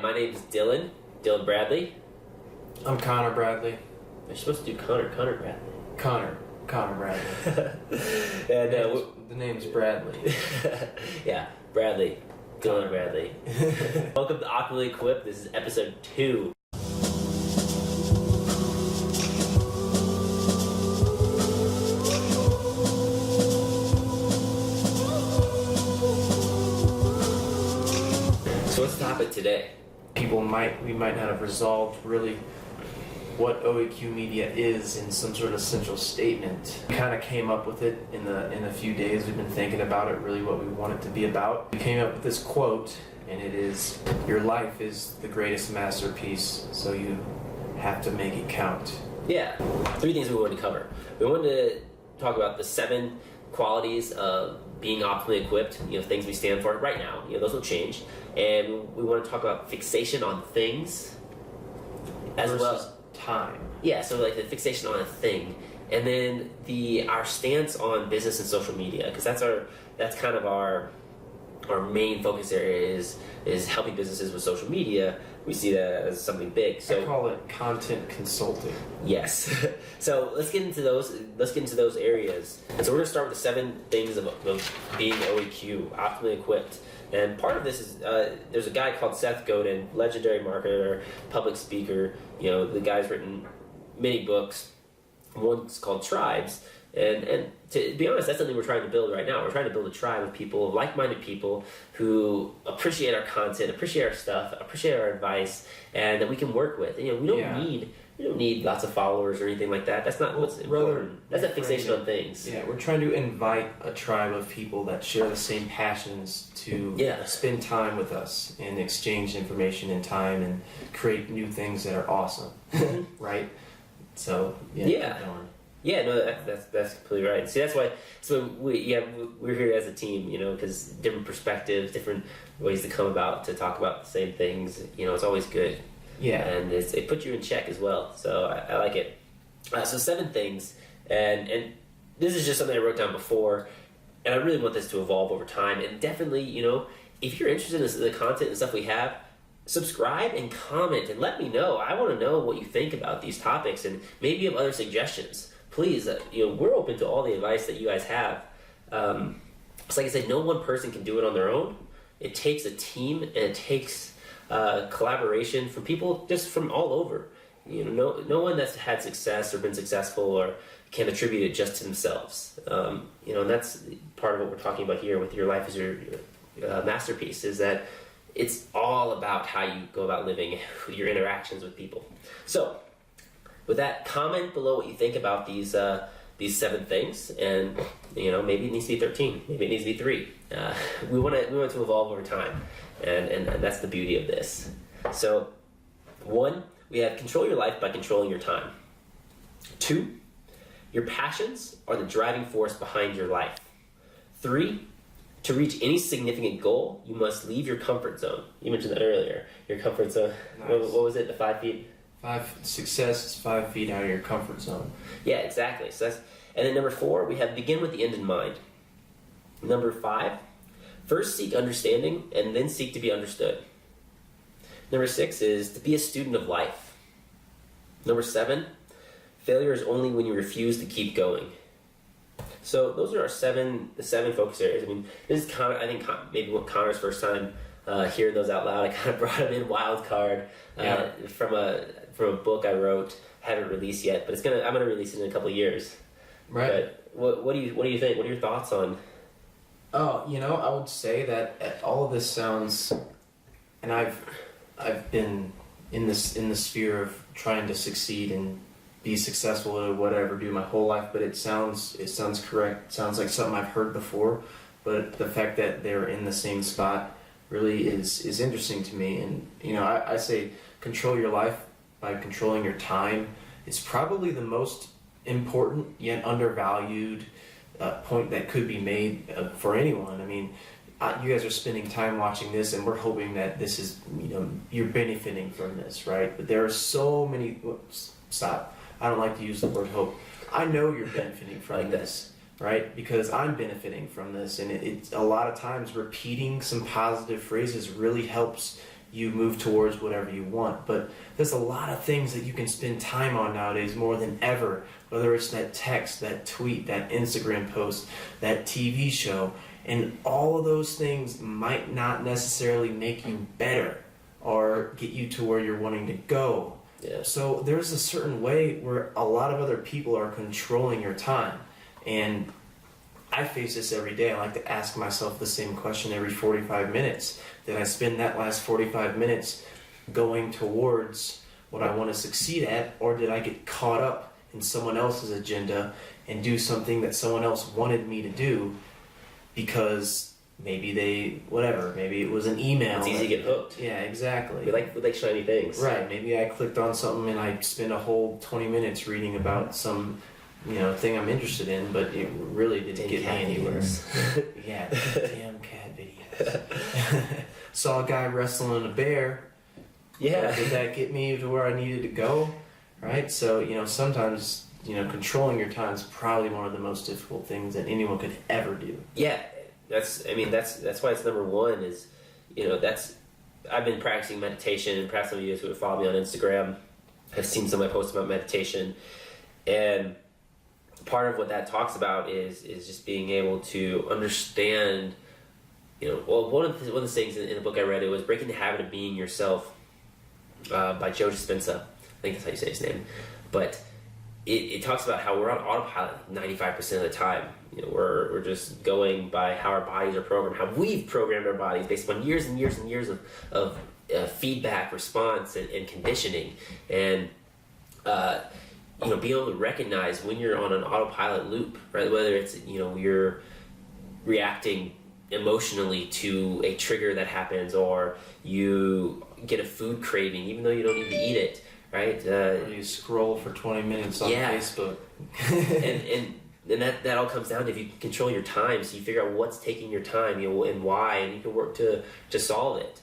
my name is Dylan Bradley. I'm Connor Bradley. You're supposed to do Connor Bradley. Connor Bradley. And the name's Bradley. yeah, Bradley. Dylan Bradley. Welcome to Awkwardly Equipped. This is episode 2. So what's the topic today? We might not have resolved really what OEQ media is in some sort of central statement. We kind of came up with it in a few days. We've been thinking about it, really what we want it to be about. We came up with this quote, and it is, "Your life is the greatest masterpiece, so you have to make it count." Yeah, 3 things we wanted to cover. We wanted to talk about the 7 qualities of being optimally equipped, things we stand for right now, those will change. And we want to talk about fixation on things as versus well. Time. Yeah, so like the fixation on a thing. And then our stance on business and social media, because that's kind of our main focus area is helping businesses with social media. We see that as something big. So I call it content consulting. Yes. So let's get into those areas. And so we're going to start with the 7 things of being OEQ, optimally equipped. And part of this is there's a guy called Seth Godin, legendary marketer, public speaker. The guy's written many books. One's called Tribes. And to be honest, that's something we're trying to build right now. We're trying to build a tribe of people, like-minded people who appreciate our content, appreciate our stuff, appreciate our advice, and that we can work with. We don't need lots of followers or anything like that. That's not what's important. That's a fixation on things. Yeah, we're trying to invite a tribe of people that share the same passions to spend time with us and exchange information and time and create new things that are awesome, right? So Yeah, no, that's completely right. See, that's why. So we're here as a team, because different perspectives, different ways to come about to talk about the same things. It's always good. Yeah, and it puts you in check as well. So I like it. So 7 things, and this is just something I wrote down before, and I really want this to evolve over time. And definitely, if you're interested in the content and stuff we have, subscribe and comment and let me know. I want to know what you think about these topics, and maybe you have other suggestions. Please, we're open to all the advice that you guys have. It's like I said, no one person can do it on their own. It takes a team, and it takes collaboration from people just from all over. No one that's had success or been successful or can attribute it just to themselves. And that's part of what we're talking about here with your life as your masterpiece, is that it's all about how you go about living, your interactions with people. So with that, comment below what you think about these 7 things, and maybe it needs to be 13, maybe it needs to be 3. We want to evolve over time, and that's the beauty of this. So 1, we have control your life by controlling your time. 2, your passions are the driving force behind your life. 3, to reach any significant goal, you must leave your comfort zone. You mentioned that earlier. Your comfort zone. Nice. What was it? The 5 feet. Success is 5 feet out of your comfort zone. Yeah, exactly. So and then number 4, we have begin with the end in mind. Number 5, first seek understanding and then seek to be understood. Number 6 is to be a student of life. Number 7, failure is only when you refuse to keep going. So those are the 7 focus areas. I mean, this is I think maybe Connor's first time hearing those out loud. I kind of brought him in wild card from a book I wrote. Haven't released yet, but I'm gonna release it in a couple of years. Right. But what do you think? What are your thoughts on? Oh, I would say that all of this sounds, and I've been in the sphere of trying to succeed and be successful at whatever I do my whole life, but it sounds correct. It sounds like something I've heard before, but the fact that they're in the same spot really is interesting to me. And I say control your life by controlling your time. It's probably the most important yet undervalued point that could be made for anyone. I mean, you guys are spending time watching this, and we're hoping that this is, you're benefiting from this, right? But there are so many. Stop. I don't like to use the word hope. I know you're benefiting from this, right? Because I'm benefiting from this, and it's a lot of times repeating some positive phrases really helps you move towards whatever you want. But there's a lot of things that you can spend time on nowadays more than ever, whether it's that text, that tweet, that Instagram post, that TV show, and all of those things might not necessarily make you better or get you to where you're wanting to go. Yeah. So there's a certain way where a lot of other people are controlling your time. And I face this every day. I like to ask myself the same question every 45 minutes. Did I spend that last 45 minutes going towards what I want to succeed at, or did I get caught up in someone else's agenda and do something that someone else wanted me to do because maybe maybe it was an email. It's easy to get hooked. Yeah, exactly. We like shiny things. Right, maybe I clicked on something and I spent a whole 20 minutes reading about some thing I'm interested in, but it really didn't get me anywhere. Yeah, damn cat videos. Saw a guy wrestling a bear. Yeah. Did that get me to where I needed to go? Right? So, sometimes, controlling your time is probably one of the most difficult things that anyone could ever do. Yeah. That's why it's number one is, I've been practicing meditation, and perhaps some of you who follow me on Instagram have seen some of my posts about meditation. And part of what that talks about is just being able to understand, one of the things in the book I read, it was Breaking the Habit of Being Yourself by Joe Dispenza. I think that's how you say his name. But it talks about how we're on autopilot 95% of the time. We're just going by how our bodies are programmed, how we've programmed our bodies based on years and years and years of feedback, response, and conditioning. And being able to recognize when you're on an autopilot loop, right? Whether it's you're reacting emotionally to a trigger that happens, or you get a food craving even though you don't need to eat it, right? Or you scroll for 20 minutes on Facebook. and that all comes down to if you can control your time, so you figure out what's taking your time, and why, and you can work to solve it.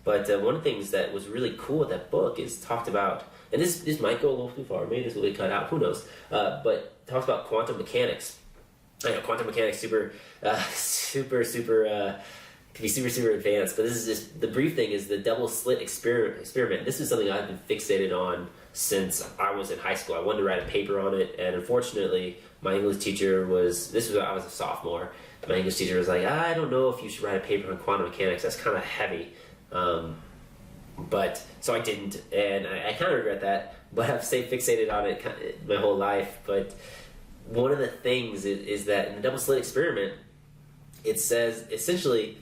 But one of the things that was really cool with that book is talked about, and this might go a little too far, maybe this will be cut out, who knows, but talks about quantum mechanics. I know quantum mechanics super can be super advanced, but this is just, the brief thing is the double slit experiment. This is something I've been fixated on since I was in high school. I wanted to write a paper on it, and unfortunately my English teacher I was a sophomore. My English teacher was like, I don't know if you should write a paper on quantum mechanics, that's kind of heavy. But so I didn't, and I kind of regret that, but I've stayed fixated on it my whole life. But one of the things is that in the double slit experiment, it says essentially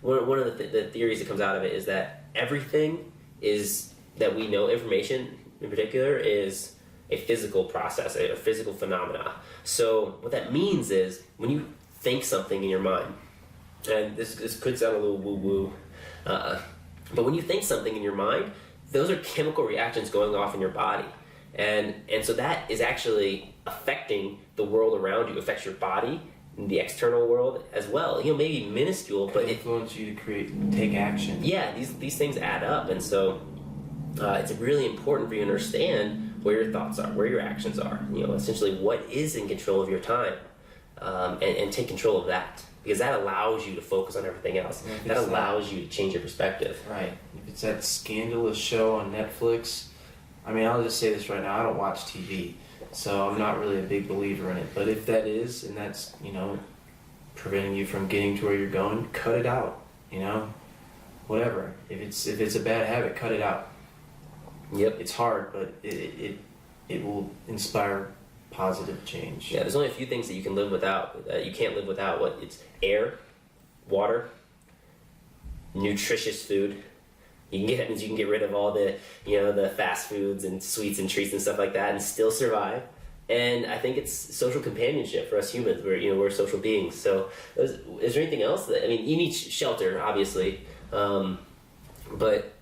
one of the theories that comes out of it is that everything is that we know, information in particular, is a physical process, a physical phenomena. So what that means is when you think something in your mind, and this could sound a little woo-woo, but when you think something in your mind, those are chemical reactions going off in your body. And so that is actually affecting the world around you, affects your body, the external world as well. Maybe minuscule, but it influence you to take action. Yeah, these things add up, and so it's really important for you to understand where your thoughts are, where your actions are. Essentially what is in control of your time, and take control of that, because that allows you to focus on everything else. That allows you to change your perspective. Right. If it's that scandalous show on Netflix, I'll just say this right now, I don't watch TV, so I'm not really a big believer in it. But if that is, and that's, preventing you from getting to where you're going, cut it out, whatever. If it's a bad habit, cut it out. Yep. It's hard, but it will inspire positive change. Yeah, there's only a few things that you can live without. You can't live without it's air, water, nutritious food. That means you can get rid of all the the fast foods and sweets and treats and stuff like that and still survive. And I think it's social companionship for us humans. We're social beings. So is there anything else you need shelter, obviously, but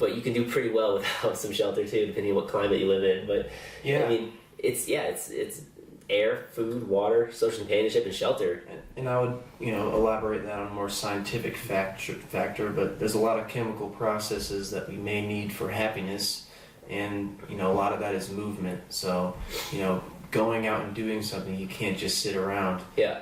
you can do pretty well without some shelter too, depending on what climate you live in. But yeah, it's air, food, water, social companionship, and shelter. And I would, elaborate that on a more scientific factor, but there's a lot of chemical processes that we may need for happiness, and, a lot of that is movement. So, going out and doing something, you can't just sit around. Yeah.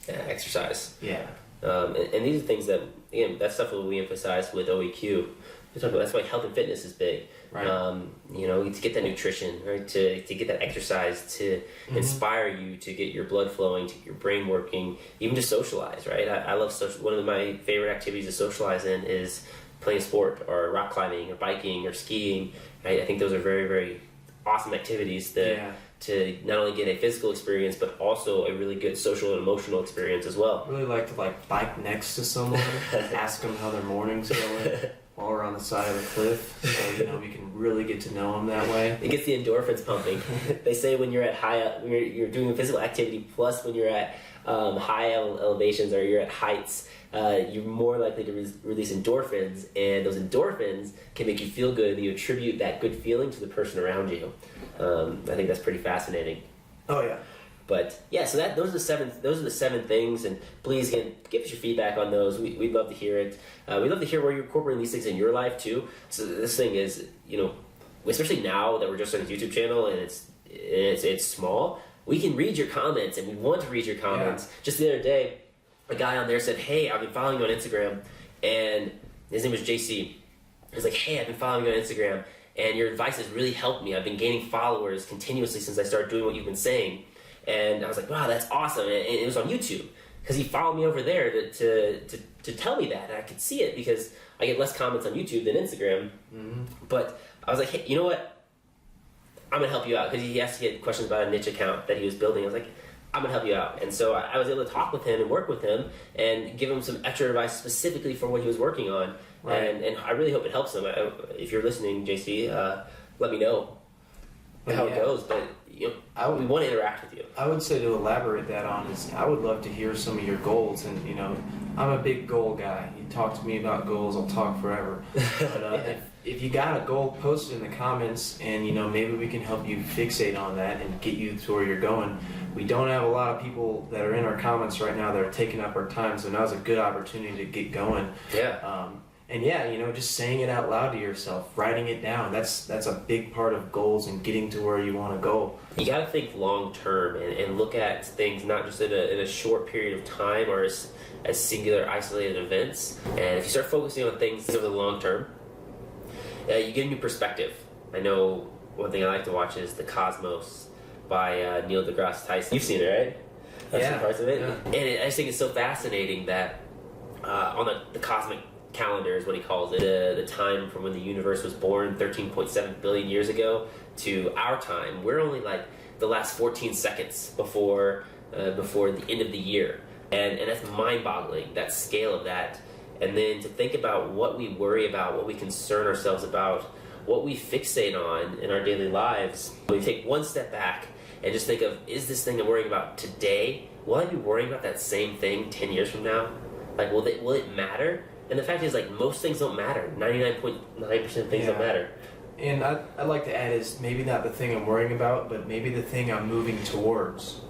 Exercise. Yeah. And these are things that, again, that's stuff that we emphasize with OEQ. That's why health and fitness is big. Right. To get that nutrition, right? To get that exercise, to inspire you, to get your blood flowing, to get your brain working, even to socialize, right? I love one of my favorite activities to socialize in is playing sport or rock climbing or biking or skiing. Right? I think those are very, very awesome activities to not only get a physical experience, but also a really good social and emotional experience as well. I really like to bike next to someone, ask them how their morning's going while we're on the side of the cliff, so we can really get to know them that way. It gets the endorphins pumping. They say when you're at when you're doing a physical activity, plus when you're at high elevations or you're at heights, you're more likely to release endorphins, and those endorphins can make you feel good, and you attribute that good feeling to the person around you. I think that's pretty fascinating. Oh yeah. But yeah, so those are the seven things, and please again give us your feedback on those. We'd love to hear it. We'd love to hear where you're incorporating these things in your life too. So this thing is, especially now that we're just on a YouTube channel and it's small, we can read your comments, and we want to read your comments. Yeah. Just the other day, a guy on there said, "Hey, I've been following you on Instagram," and his name was JC. He's like, "Hey, I've been following you on Instagram, and your advice has really helped me. I've been gaining followers continuously since I started doing what you've been saying." And I was like, "Wow, that's awesome!" And it was on YouTube because he followed me over there to tell me that, and I could see it because I get less comments on YouTube than Instagram. Mm-hmm. But I was like, "Hey, you know what? I'm gonna help you out," because he asked to get questions about a niche account that he was building. I was like, "I'm gonna help you out," and so I was able to talk with him and work with him and give him some extra advice specifically for what he was working on. Right. And I really hope it helps him. If you're listening, JC, let me know how it goes. But we want to interact with you. I would say, to elaborate that on, is I would love to hear some of your goals. And I'm a big goal guy. You talk to me about goals, I'll talk forever. But if you got a goal, post it in the comments, and maybe we can help you fixate on that and get you to where you're going. We don't have a lot of people that are in our comments right now that are taking up our time, so now's a good opportunity to get going. Yeah. And just saying it out loud to yourself, writing it down, that's a big part of goals and getting to where you want to go. You got to think long term and look at things not just in a short period of time or as singular, isolated events. And if you start focusing on things over the long term, you get a new perspective. I know one thing I like to watch is The Cosmos by Neil deGrasse Tyson. You've seen it, right? That's some parts of it. Yeah. And I just think it's so fascinating that on the cosmic calendar is what he calls it, the time from when the universe was born 13.7 billion years ago to our time, we're only like the last 14 seconds before the end of the year, and that's mind-boggling, that scale of that. And then to think about what we worry about, what we concern ourselves about, what we fixate on in our daily lives, we take one step back and just think of, is this thing I'm worrying about today, will I be worrying about that same thing 10 years from now? Like, will it matter? And the fact is, most things don't matter. 99.9% of things don't matter. And I'd like to add is maybe not the thing I'm worrying about, but maybe the thing I'm moving towards.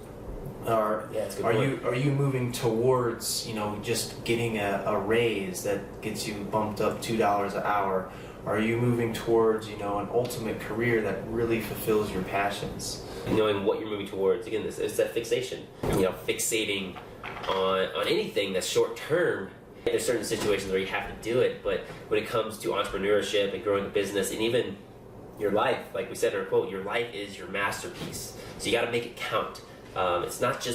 That's a good point. Are you moving towards, just getting a raise that gets you bumped up $2 an hour? Are you moving towards, an ultimate career that really fulfills your passions? Knowing what you're moving towards. Again, it's that fixation. Fixating on anything that's short term. There's certain situations where you have to do it, but when it comes to entrepreneurship and growing a business, and even your life, like we said in our quote, your life is your masterpiece. So you got to make it count. It's not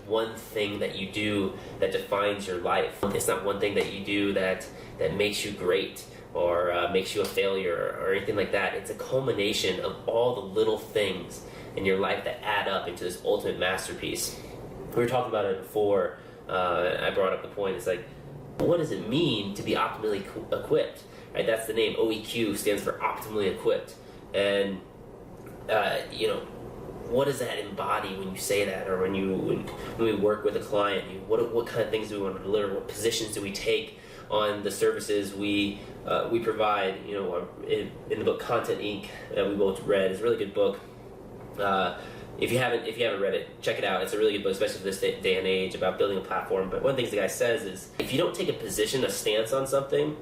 one thing that you do that defines your life. It's not one thing that you do that makes you great or makes you a failure or anything like that. It's a culmination of all the little things in your life that add up into this ultimate masterpiece. We were talking about it before. I brought up the point. It's like, what does it mean to be optimally equipped? Right, that's the name. OEQ stands for optimally equipped. And what does that embody when you say that, or when we work with a client? What kind of things do we want to deliver? What positions do we take on the services we provide? In the book Content Inc. that we both read, it's a really good book. If you haven't read it, check it out. It's a really good book, especially for this day and age, about building a platform. But one of the things the guy says is, if you don't take a stance on something,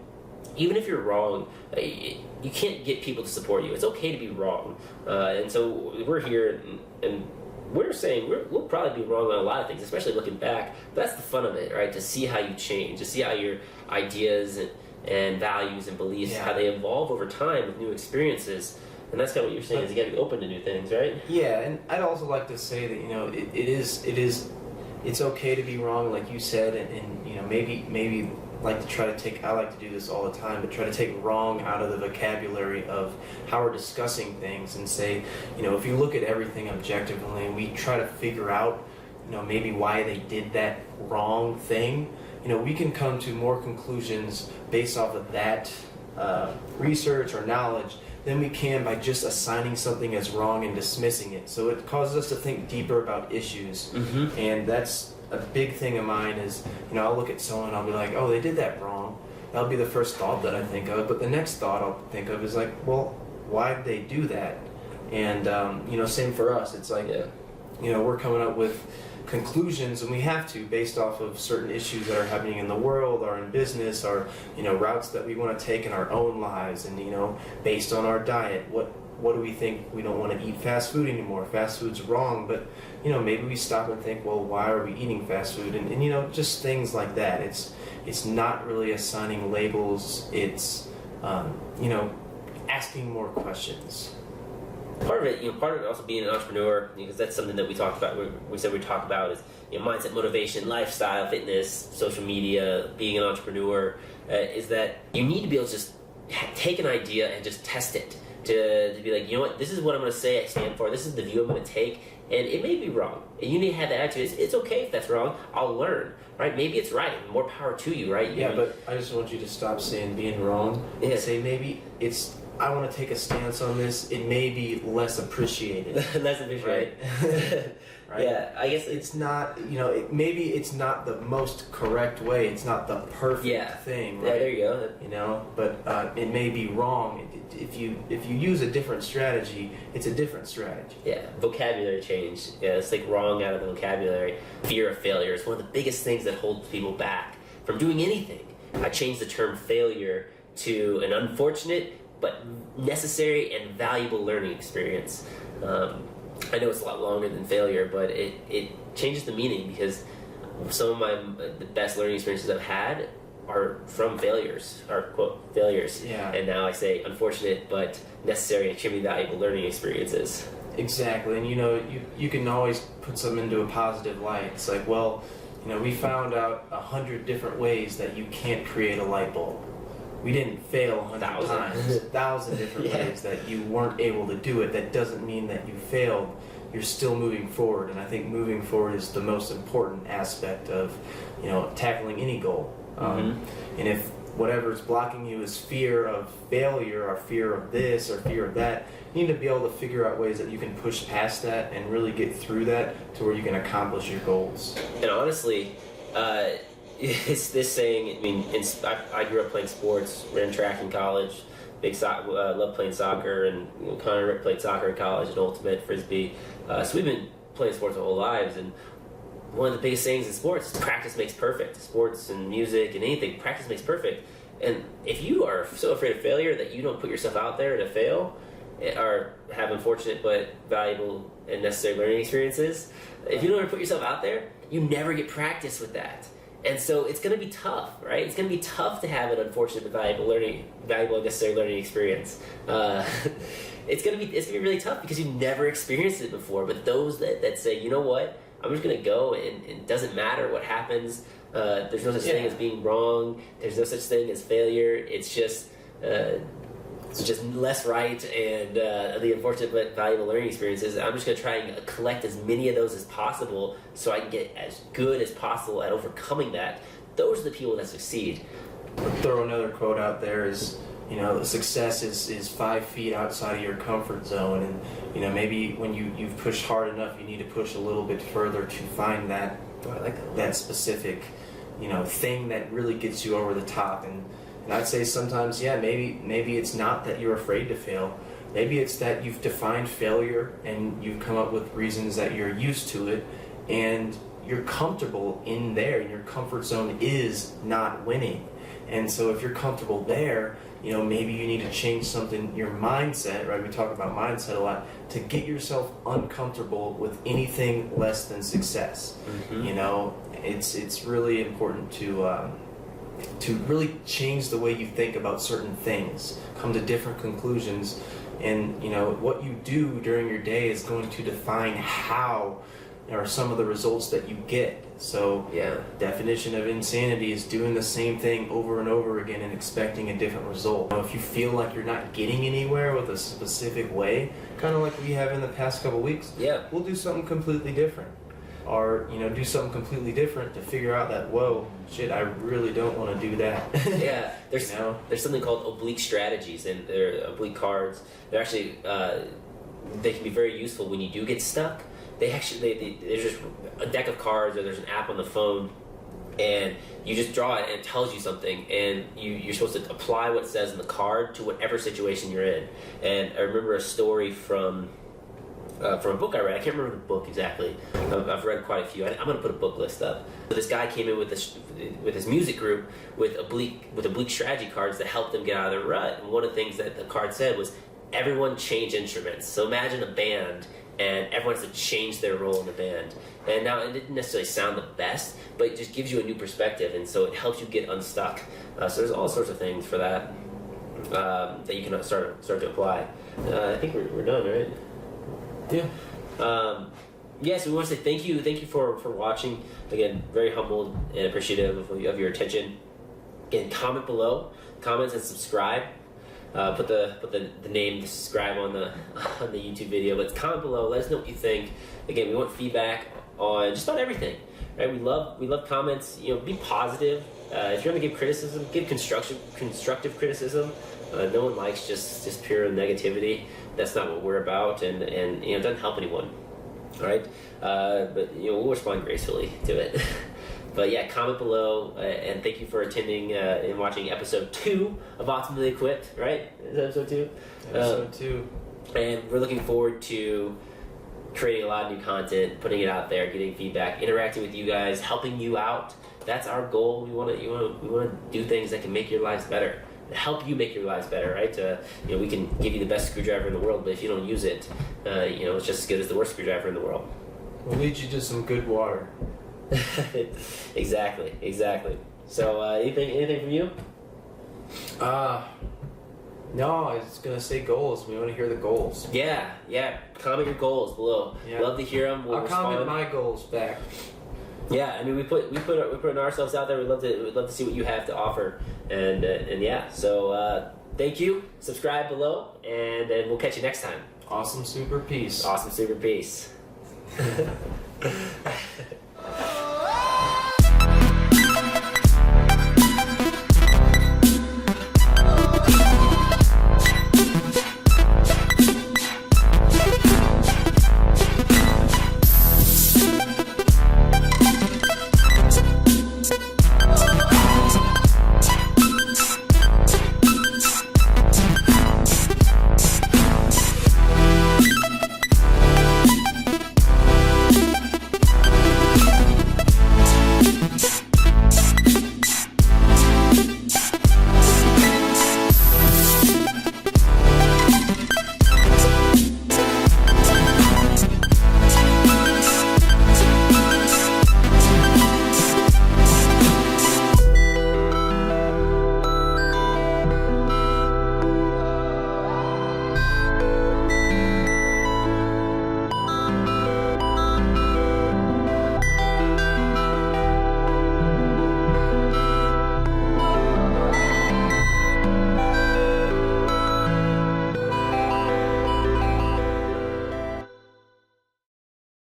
even if you're wrong, you can't get people to support you. It's okay to be wrong. And so we're here, and we're saying we'll probably be wrong on a lot of things, especially looking back. But that's the fun of it, right? To see how you change, to see how your ideas and values and beliefs, how they evolve over time with new experiences. And that's kind of what you're saying, is you got to be open to new things, right? Yeah, and I'd also like to say that, you know, it's okay to be wrong, like you said, and you know, maybe like to try to take, I like to do this all the time, but try to take wrong out of the vocabulary of how we're discussing things and say, you know, if you look at everything objectively and we try to figure out, you know, maybe why they did that wrong thing, you know, we can come to more conclusions based off of that research or knowledge than we can by just assigning something as wrong and dismissing it. So it causes us to think deeper about issues. Mm-hmm. And that's a big thing of mine is, you know, I'll look at someone and I'll be like, oh, they did that wrong. That'll be the first thought that I think of. But the next thought I'll think of is like, well, why did they do that? And, you know, same for us. It's like, you know, we're coming up with conclusions, and we have to, based off of certain issues that are happening in the world or in business, or, you know, routes that we want to take in our own lives, and, you know, based on our diet, what do we think? We don't want to eat fast food anymore. Fast food's wrong, but, you know, maybe we stop and think, well, why are we eating fast food? And you know, just things like that. It's not really assigning labels. It's you know, asking more questions. Part of it, you know, part of it also being an entrepreneur, because that's something that we talked about. We said we talk about is, you know, mindset, motivation, lifestyle, fitness, social media, being an entrepreneur. Is that you need to be able to just take an idea and just test it. To be like, you know what, this is what I'm going to say I stand for. This is the view I'm going to take, and it may be wrong. And you need to have that attitude. It's okay if that's wrong. I'll learn, right? Maybe it's right. More power to you, right? Yeah, but I just want you to stop saying being wrong. Yeah. Say maybe it's, I want to take a stance on this. It may be less appreciated. Less appreciated. Right? Right? Yeah, I guess it's not, you know, maybe it's not the most correct way. It's not the perfect thing, right? Yeah, there you go. You know, but it may be wrong. If you use a different strategy, it's a different strategy. Yeah, vocabulary change. Yeah, it's like wrong out of the vocabulary. Fear of failure is one of the biggest things that holds people back from doing anything. I changed the term failure to an unfortunate but necessary and valuable learning experience. I know it's a lot longer than failure, but it changes the meaning, because some of the best learning experiences I've had are from failures, or quote, failures. Yeah. And now I say unfortunate but necessary and extremely valuable learning experiences. Exactly, and you know, you can always put something into a positive light. It's like, well, you know, we found out 100 different ways that you can't create a light bulb. We didn't fail 100 times, 1,000 different ways that you weren't able to do it. That doesn't mean that you failed. You're still moving forward, and I think moving forward is the most important aspect of, you know, tackling any goal. And if whatever's blocking you is fear of failure, or fear of this, or fear of that, you need to be able to figure out ways that you can push past that and really get through that to where you can accomplish your goals. And honestly, it's this saying. I mean, I grew up playing sports, ran track in college, loved playing soccer, and Connor played soccer in college and ultimate frisbee. So we've been playing sports our whole lives, and one of the biggest sayings in sports is practice makes perfect. Sports and music and anything, practice makes perfect. And if you are so afraid of failure that you don't put yourself out there to fail, or have unfortunate but valuable and necessary learning experiences, if you don't ever put yourself out there, you never get practice with that. And so it's going to be tough, right? It's going to be tough to have an unfortunate but valuable and necessary learning experience. It's going to be really tough because you've never experienced it before. But those that say, you know what, I'm just going to go, and it doesn't matter what happens. There's no such thing as being wrong. There's no such thing as failure. It's just less right, and the unfortunate but valuable learning experiences. I'm just going to try and collect as many of those as possible so I can get as good as possible at overcoming that. Those are the people that succeed. I'll throw another quote out there is, you know, success is 5 feet outside of your comfort zone, and, you know, maybe when you've pushed hard enough, you need to push a little bit further to find that specific, you know, thing that really gets you over the top. And I'd say sometimes, maybe it's not that you're afraid to fail. Maybe it's that you've defined failure and you've come up with reasons that you're used to it, and you're comfortable in there, and your comfort zone is not winning. And so if you're comfortable there, maybe you need to change something, your mindset, right? We talk about mindset a lot, to get yourself uncomfortable with anything less than success. It's really important to really change the way you think about certain things, come to different conclusions, and what you do during your day is going to define how or some of the results that you get. So definition of insanity is doing the same thing over and over again and expecting a different result. If you feel like you're not getting anywhere with a specific way, kind of like we have in the past couple weeks, we'll do something completely different. Or do something completely different to figure out that, whoa, shit, I really don't want to do that. There's something called oblique strategies, and they're oblique cards. They're actually they can be very useful when you do get stuck. There's just a deck of cards, or there's an app on the phone, and you just draw it and it tells you something, and you're supposed to apply what it says in the card to whatever situation you're in. And I remember a story from a book I read. I can't remember the book exactly. I've read quite a few. I'm going to put a book list up. So this guy came in with his music group with oblique strategy cards that helped them get out of their rut. And one of the things that the card said was, everyone change instruments. So imagine a band, and everyone has to change their role in the band. And now it didn't necessarily sound the best, but it just gives you a new perspective, and so it helps you get unstuck. So there's all sorts of things for that that you can start to apply. I think we're done, right? Yeah. So we want to say thank you for watching. Again, very humbled and appreciative of your attention. Again, comment below, comments and subscribe. Put the name to subscribe on the YouTube video, but comment below. Let us know what you think. Again, we want feedback on just about everything. Right? We love comments. Be positive. If you're going to give criticism, give constructive criticism. No one likes just pure negativity. That's not what we're about, and it doesn't help anyone. All right, but we'll respond gracefully to it. But comment below, and thank you for attending and watching episode 2 of Optimally Equipped. Right, is that episode 2? Episode 2. And we're looking forward to creating a lot of new content, putting it out there, getting feedback, interacting with you guys, helping you out. That's our goal. We want to do things that can make your lives better. Help you make your lives better, right? We can give you the best screwdriver in the world, but if you don't use it, it's just as good as the worst screwdriver in the world. We'll lead you to some good water. Exactly. So, anything from you? No, I was gonna say goals. We want to hear the goals. Yeah. Comment your goals below. Yeah. Love to hear them. I'll comment my goals back. Yeah, I mean, we put ourselves out there. We'd love to see what you have to offer, and So thank you. Subscribe below, and we'll catch you next time. Awesome super peace. Awesome super peace.